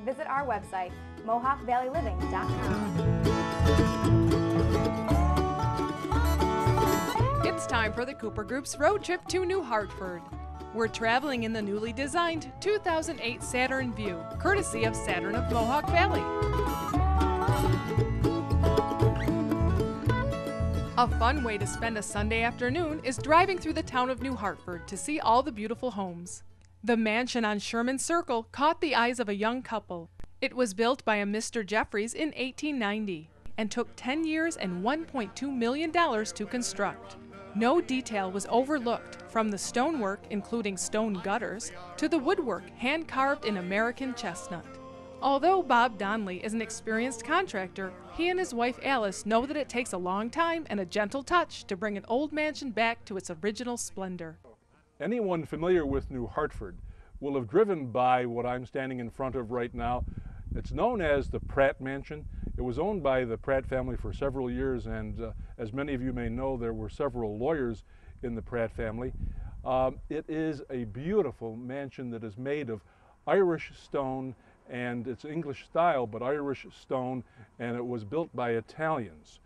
visit our website, mohawkvalleyliving.com. It's time for the Cooper Group's road trip to New Hartford. We're traveling in the newly designed 2008 Saturn Vue, courtesy of Saturn of Mohawk Valley. A fun way to spend a Sunday afternoon is driving through the town of New Hartford to see all the beautiful homes. The mansion on Sherman Circle caught the eyes of a young couple. It was built by a Mr. Jeffries in 1890 and took 10 years and $1.2 million to construct. No detail was overlooked, from the stonework, including stone gutters, to the woodwork hand-carved in American chestnut. Although Bob Donnelly is an experienced contractor, he and his wife Alice know that it takes a long time and a gentle touch to bring an old mansion back to its original splendor. Anyone familiar with New Hartford will have driven by what I'm standing in front of right now. It's known as the Pratt Mansion. It was owned by the Pratt family for several years, and as many of you may know, there were several lawyers in the Pratt family. It is a beautiful mansion that is made of Irish stone, and it's English style, but Irish stone, and it was built by Italians.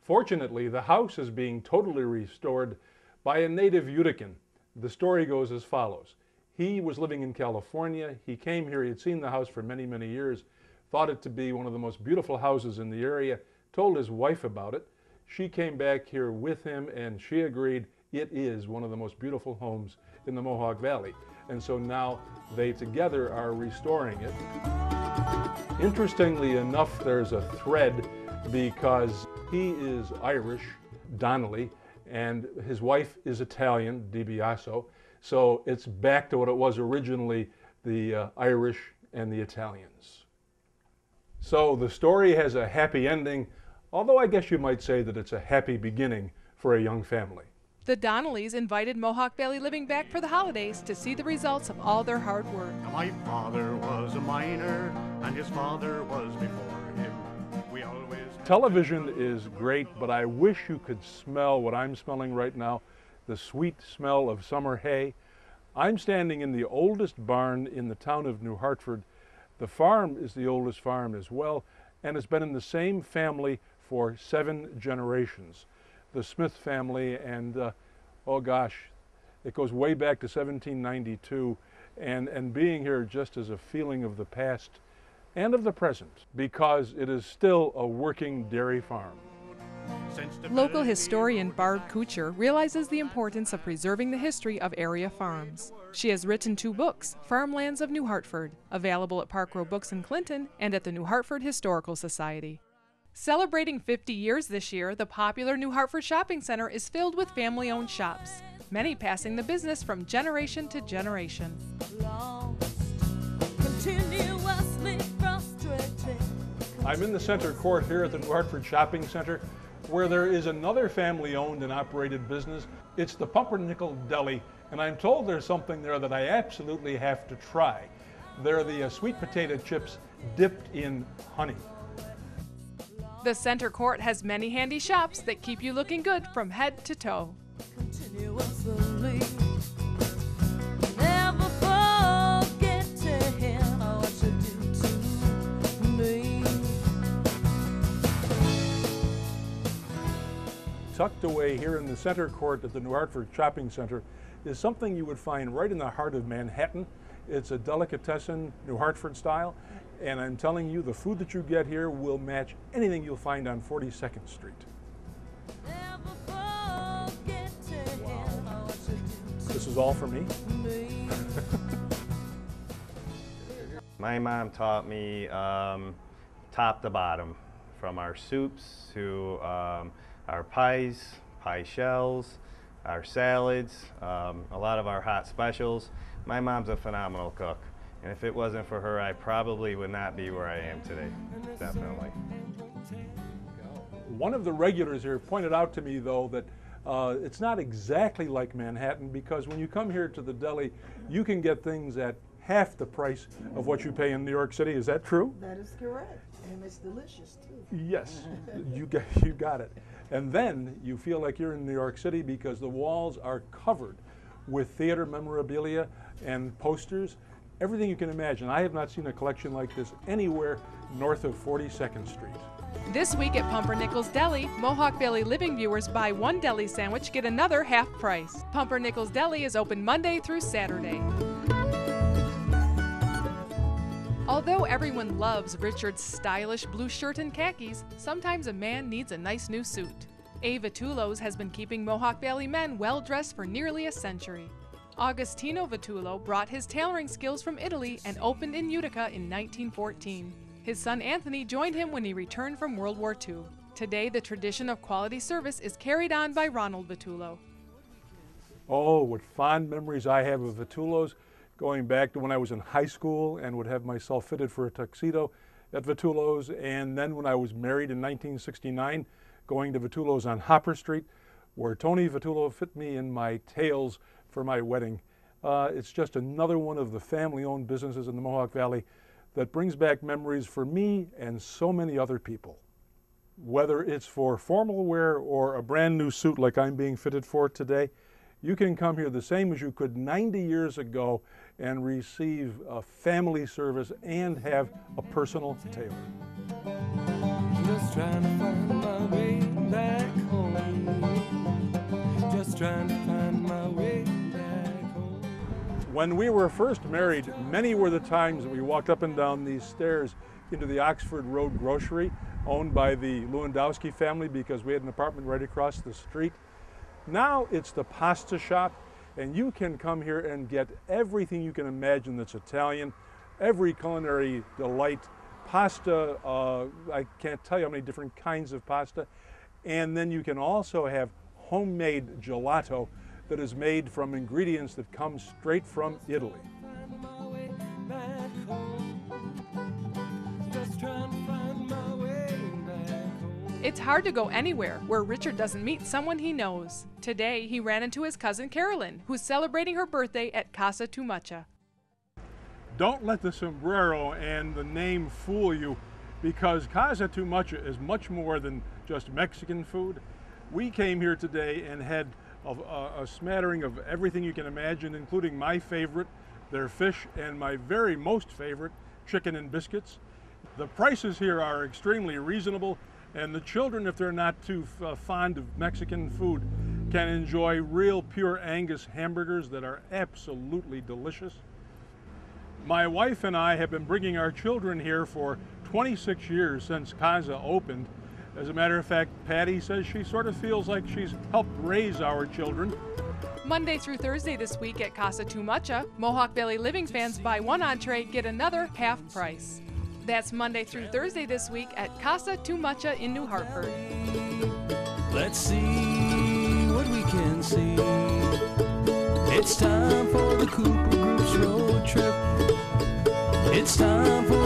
Fortunately, the house is being totally restored by a native Utican. The story goes as follows. He was living in California. He came here. He had seen the house for many, many years, thought it to be one of the most beautiful houses in the area, told his wife about it. She came back here with him, and she agreed it is one of the most beautiful homes in the Mohawk Valley. And so now they together are restoring it. Interestingly enough, there's a thread because he is Irish, Donnelly, and his wife is Italian, DiBiaso. So it's back to what it was originally, the Irish and the Italians. So the story has a happy ending, although I guess you might say that it's a happy beginning for a young family. The Donnellys invited Mohawk Valley Living back for the holidays to see the results of all their hard work. My father was a miner, and his father was before him. We always... Television is great, but I wish you could smell what I'm smelling right now, the sweet smell of summer hay. I'm standing in the oldest barn in the town of New Hartford. The farm is the oldest farm as well, and it's been in the same family for 7 generations. The Smith family, and oh gosh, it goes way back to 1792, and being here just as a feeling of the past and of the present, because it is still a working dairy farm. Local historian Barb Kuchar realizes the importance of preserving the history of area farms. She has written 2 books, Farmlands of New Hartford, available at Park Row Books in Clinton and at the New Hartford Historical Society. Celebrating 50 years this year, the popular New Hartford Shopping Center is filled with family-owned shops, many passing the business from generation to generation. I'm in the center court here at the New Hartford Shopping Center, where there is another family-owned and operated business. It's the Pumpernickel Deli, and I'm told there's something there that I absolutely have to try. They're the sweet potato chips dipped in honey. The center court has many handy shops that keep you looking good from head to toe. Tucked away here in the center court at the New Hartford Shopping Center is something you would find right in the heart of Manhattan. It's a delicatessen, New Hartford style, and I'm telling you, the food that you get here will match anything you'll find on 42nd Street. Wow. This is all for me? My mom taught me top to bottom, from our soups to our pies, pie shells, our salads, a lot of our hot specials. My mom's a phenomenal cook, and if it wasn't for her, I probably would not be where I am today, definitely. One of the regulars here pointed out to me, though, that it's not exactly like Manhattan, because when you come here to the deli, you can get things at half the price of what you pay in New York City. Is that true? That is correct, and it's delicious, too. Yes, you got it. And then you feel like you're in New York City because the walls are covered with theater memorabilia and posters, everything you can imagine. I have not seen a collection like this anywhere north of 42nd Street. This week at Pumpernickel Deli, Mohawk Valley Living viewers buy one deli sandwich, get another half price. Pumpernickel Deli is open Monday through Saturday. Although everyone loves Richard's stylish blue shirt and khakis, sometimes a man needs a nice new suit. A. Vitullo's has been keeping Mohawk Valley men well dressed for nearly a century. Agostino Vitullo brought his tailoring skills from Italy and opened in Utica in 1914. His son Anthony joined him when he returned from World War II. Today, the tradition of quality service is carried on by Ronald Vitullo. Oh, what fond memories I have of Vitullo's, going back to when I was in high school and would have myself fitted for a tuxedo at Vitullo's, and then when I was married in 1969, going to Vitullo's on Hopper Street, where Tony Vitullo fit me in my tails for my wedding. It's just another one of the family-owned businesses in the Mohawk Valley that brings back memories for me and so many other people. Whether it's for formal wear or a brand new suit like I'm being fitted for today, you can come here the same as you could 90 years ago and receive a family service and have a personal tailor. Just trying to find my way back home. Just trying to find my way back home. When we were first married, many were the times that we walked up and down these stairs into the Oxford Road Grocery, owned by the Lewandowski family, because we had an apartment right across the street. Now it's the pasta shop, and you can come here and get everything you can imagine that's Italian, every culinary delight, pasta, I can't tell you how many different kinds of pasta, and then you can also have homemade gelato that is made from ingredients that come straight from Italy. It's hard to go anywhere where Richard doesn't meet someone he knows. Today, he ran into his cousin Carolyn, who's celebrating her birthday at Casa Tumacha. Don't let the sombrero and the name fool you, because Casa Tumacha is much more than just Mexican food. We came here today and had a smattering of everything you can imagine, including my favorite, their fish, and my very most favorite, chicken and biscuits. The prices here are extremely reasonable, and the children, if they're not too fond of Mexican food, can enjoy real pure Angus hamburgers that are absolutely delicious. My wife and I have been bringing our children here for 26 years since Casa opened. As a matter of fact, Patty says she sort of feels like she's helped raise our children. Monday through Thursday this week at Casa Tumacha, Mohawk Valley Living fans buy one entree, get another half price. That's Monday through Thursday this week at Casa Tumacha in New Hartford. Let's see what we can see. It's time for the Cooper Group's road trip. It's time for